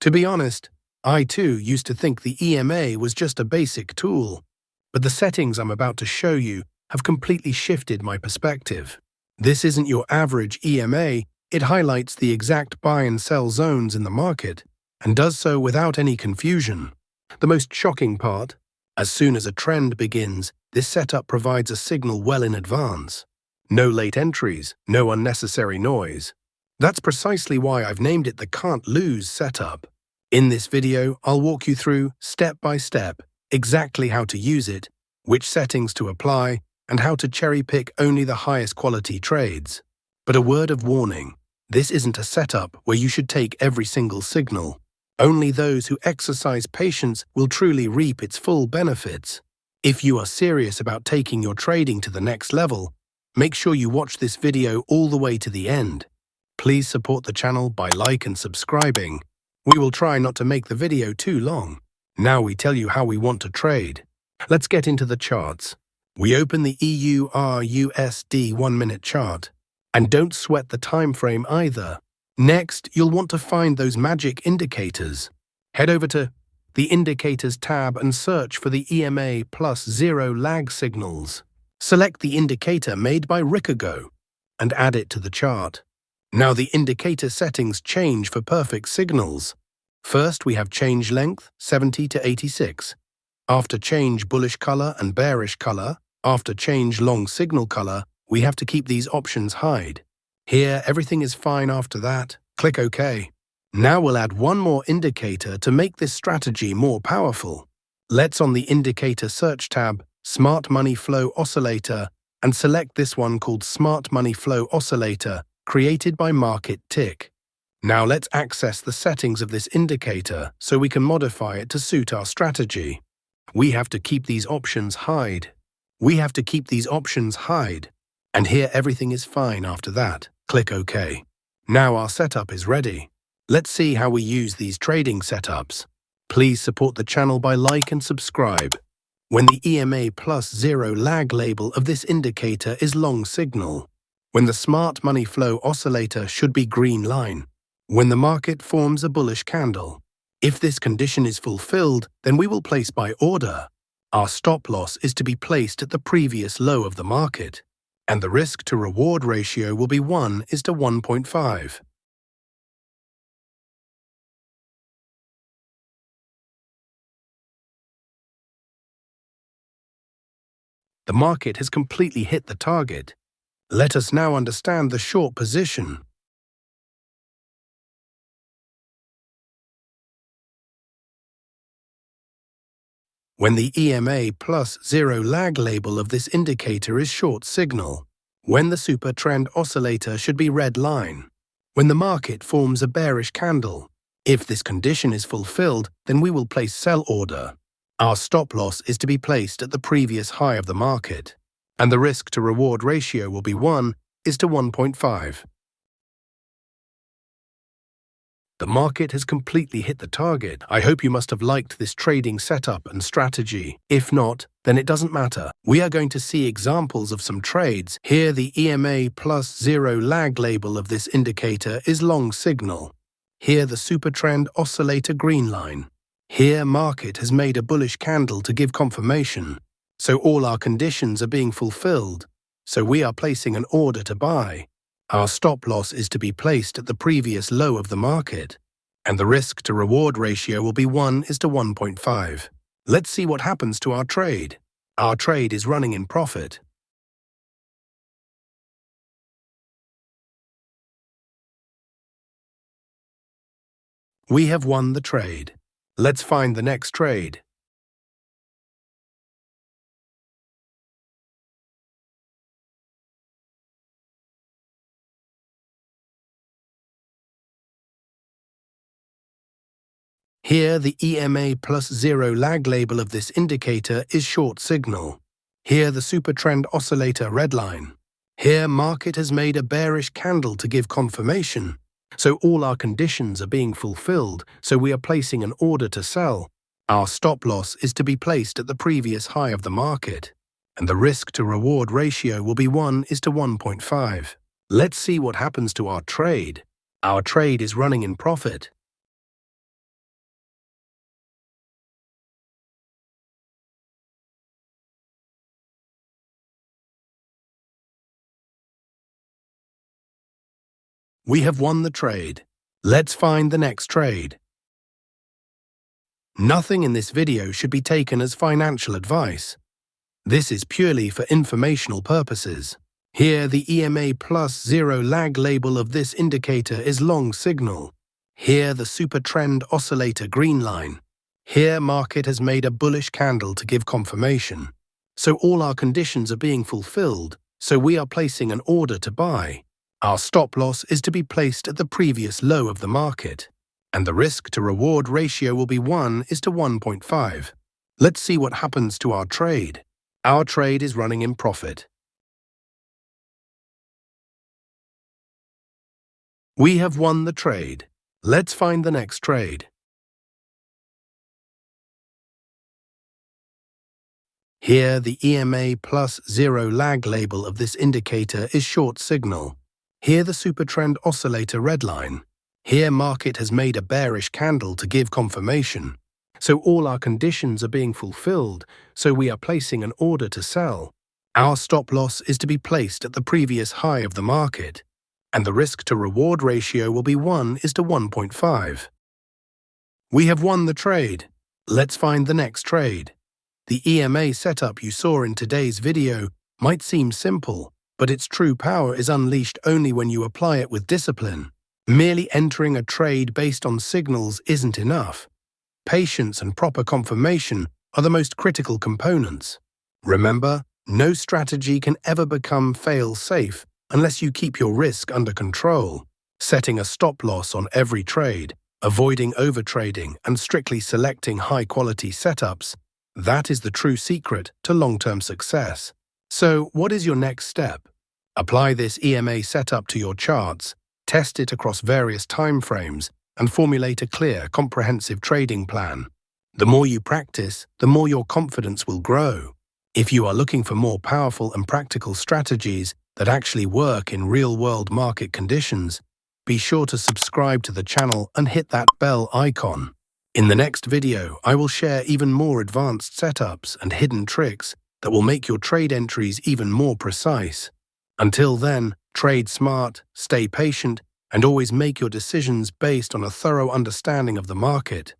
To be honest, I too used to think the EMA was just a basic tool, but the settings I'm about to show you have completely shifted my perspective. This isn't your average EMA, it highlights the exact buy and sell zones in the market, and does so without any confusion. The most shocking part, as soon as a trend begins, this setup provides a signal well in advance. No late entries, no unnecessary noise. That's precisely why I've named it the can't lose setup. In this video, I'll walk you through, step by step, exactly how to use it, which settings to apply, and how to cherry-pick only the highest quality trades. But a word of warning, this isn't a setup where you should take every single signal. Only those who exercise patience will truly reap its full benefits. If you are serious about taking your trading to the next level, make sure you watch this video all the way to the end. Please support the channel by like and subscribing. We will try not to make the video too long. Now we tell you how we want to trade. Let's get into the charts. We open the EUR/USD 1-minute chart. And don't sweat the time frame either. Next, you'll want to find those magic indicators. Head over to the Indicators tab and search for the EMA plus 0 lag signals. Select the indicator made by Ricago and add it to the chart. Now the indicator settings change for perfect signals. First, we have change length 70 to 86. After change bullish color and bearish color, after change long signal color, we have to keep these options hide. Here, everything is fine after that. Click OK. Now we'll add one more indicator to make this strategy more powerful. Let's on the Indicator Search tab, Smart Money Flow Oscillator, and select this one called Smart Money Flow Oscillator, created by Market Tick. Now let's access the settings of this indicator so we can modify it to suit our strategy. We have to keep these options hide. And here everything is fine after that. Click OK. Now our setup is ready. Let's see how we use these trading setups. Please support the channel by like and subscribe. When the EMA plus 0 lag label of this indicator is long signal. When the Smart Money Flow Oscillator should be green line. When the market forms a bullish candle. If this condition is fulfilled, then we will place buy order. Our stop loss is to be placed at the previous low of the market, and the risk-to-reward ratio will be 1:1.5. The market has completely hit the target. Let us now understand the short position. When the EMA plus 0 lag label of this indicator is short signal. When the super trend oscillator should be red line. When the market forms a bearish candle. If this condition is fulfilled, then we will place sell order. Our stop loss is to be placed at the previous high of the market, and the risk-to-reward ratio will be 1:1.5. The market has completely hit the target. I hope you must have liked this trading setup and strategy. If not, then it doesn't matter. We are going to see examples of some trades. Here the EMA plus 0 lag label of this indicator is long signal. Here the super trend oscillator green line. Here market has made a bullish candle to give confirmation. So all our conditions are being fulfilled. So we are placing an order to buy. Our stop loss is to be placed at the previous low of the market, and the risk-to-reward ratio will be 1:1.5. Let's see what happens to our trade. Our trade is running in profit. We have won the trade. Let's find the next trade. Here, the EMA plus 0 lag label of this indicator is short signal. Here, the super trend oscillator red line. Here, market has made a bearish candle to give confirmation. So all our conditions are being fulfilled, so we are placing an order to sell. Our stop loss is to be placed at the previous high of the market, and the risk-to-reward ratio will be 1:1.5. Let's see what happens to our trade. Our trade is running in profit. We have won the trade. Let's find the next trade. Nothing in this video should be taken as financial advice. This is purely for informational purposes. Here, the EMA plus 0 lag label of this indicator is long signal. Here, the super trend oscillator green line. Here, market has made a bullish candle to give confirmation. So all our conditions are being fulfilled, so we are placing an order to buy. Our stop loss is to be placed at the previous low of the market, and the risk-to-reward ratio will be 1:1.5. Let's see what happens to our trade. Our trade is running in profit. We have won the trade. Let's find the next trade. Here, the EMA plus 0 lag label of this indicator is short signal. Here, the super trend oscillator red line. Here, market has made a bearish candle to give confirmation. So all our conditions are being fulfilled, so we are placing an order to sell. Our stop loss is to be placed at the previous high of the market, and the risk-to-reward ratio will be 1:1.5. We have won the trade. Let's find the next trade. The EMA setup you saw in today's video might seem simple, but its true power is unleashed only when you apply it with discipline. Merely entering a trade based on signals isn't enough. Patience and proper confirmation are the most critical components. Remember, no strategy can ever become fail-safe unless you keep your risk under control. Setting a stop loss on every trade, avoiding overtrading, and strictly selecting high-quality setups, that is the true secret to long-term success. So, what is your next step? Apply this EMA setup to your charts, test it across various time frames, and formulate a clear, comprehensive trading plan. The more you practice, the more your confidence will grow. If you are looking for more powerful and practical strategies that actually work in real-world market conditions, be sure to subscribe to the channel and hit that bell icon. In the next video, I will share even more advanced setups and hidden tricks that will make your trade entries even more precise. Until then, trade smart, stay patient, and always make your decisions based on a thorough understanding of the market.